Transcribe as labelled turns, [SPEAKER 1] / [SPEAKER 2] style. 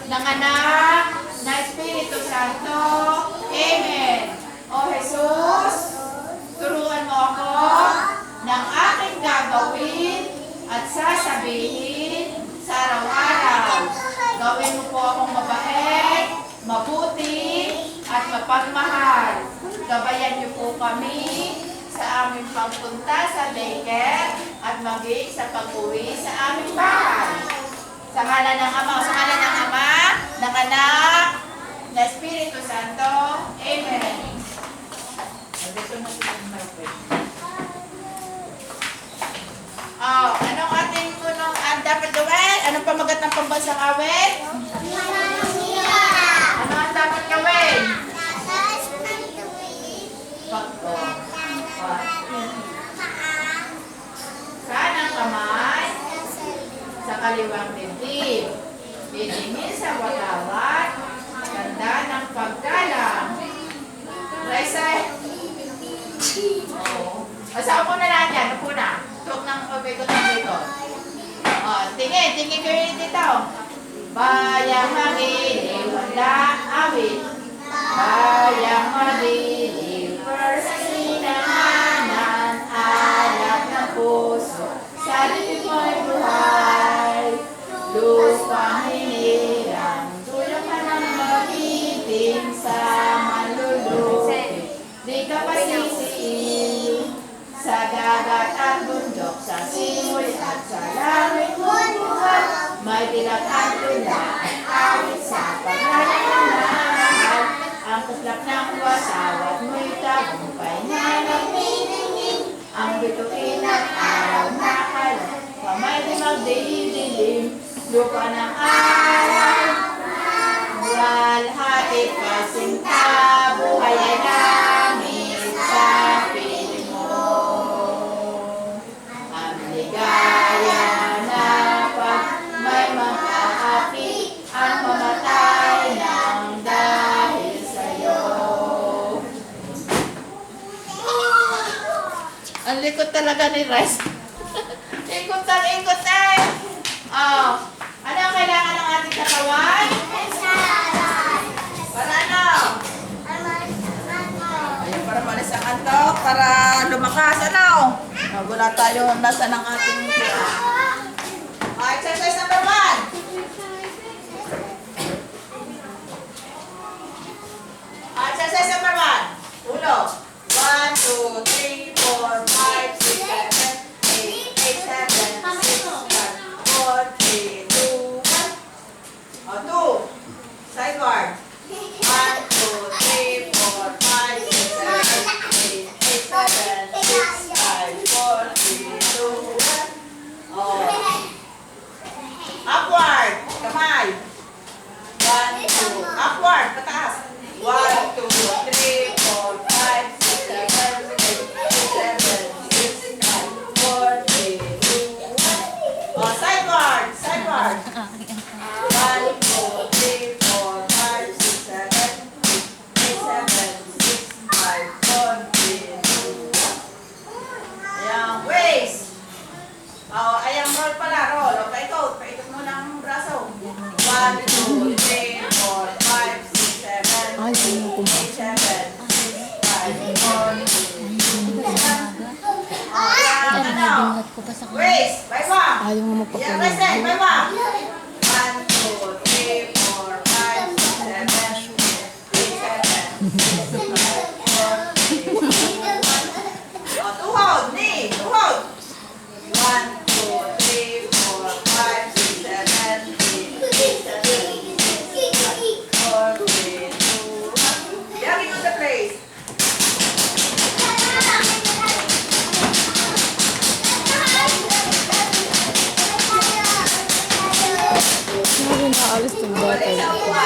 [SPEAKER 1] ng Anak, na Espiritu Santo. Amen. O Jesus, turuan mo ako ng aking gagawin at sasabihin sa araw-araw. Gawin mo po akong mabait, mabuti, at mapagmahal. Gabayan niyo po kami sa aming pagpunta sa daycare at maging sa pag-uwi sa aming bahay. Sa ngalan ng Ama, ng Anak, na Espiritu Santo. Amen. Anong ating punong dapat gawin? Anong pamagat ng pambansang awit? Ano ang dapat gawin? Kanang kamay sa kaliwang dibdib. Diningin sa wagawat, ganda ng paggalang. Raisa. Asawa ko na lang yan. Upo na. Tuwag ng pagbigot. Tingin kayo dito. Bayang magiliw, wala awit. Bayang magiliw, first sinanganan, alak ng puso, sa dibdib mo'y buhay. Lupang hinirang, tulong ka ng magiting sa malulupi. Di ka pasisiin sa dagat at bundok, sa simoy at sa langit mo'y buhay. May dilag at tula at awit sa paglalakad. Ang kuplak ng wasawat mo'y tagumpay na nagniningin. Ang bituin at araw na kalat, pamay di magdidilim. Lupa ng araw, walhati pasinta, buhay ay langit sa piling mo. Ang ligaya na pag may makaapi, ang mamatay ng dahil sa'yo. Ang likod talaga ni Rice. Ikot eh. Ano ang kailangan ng ating katawan? Para ano? Ayun, para malis ang antok, para lumakas. Ano? Wala tayo nasa ng ating exercise number 1. Exercise number 1. Uno. 1, 2, 3, 4, 5, 6, 7, 8, 7, 6, 5, 4, 3, 2, 1. 2. Sideward. 1, 2, 3, 4, 5, 6, 7, 8, 7, 6, 5, 4, 3, 2, 1. Upward. Kamay. 1, 2. Upward. Pataas. 1, 2, 3, 4, 5, 6, 7, 8, 7, 6, 5, 4, 3, 2, 1. Sideward. 1, 2, 3, 4, 5, 6, 7, 8, 6, 5, 4, 3, 2, 1. Ayan. Waist. Ayan, roll pala. Roll. Okay, paikot mo ng braso. 1, 2, 3, 4, 5, 6, 7, 8, 7, 6, 5, 4, 3, 2, 1. Ayan, ano? Waist. Baywa.
[SPEAKER 2] Ayaw mo
[SPEAKER 1] Ayan,
[SPEAKER 2] magpapalit.
[SPEAKER 1] reset. Baywa. 1, 2, 3, 4, 5, 6, 7, 8, 7, 6, 5, 4, 3, 2, 1. Tuhod. Knee. Tuhod. 1, 2, 3, 4, 5, 6, 7, 8, 7, 6, 5, 4, 3, 2, 1. Yagi to the place.
[SPEAKER 2] Hindi na alis ng bata.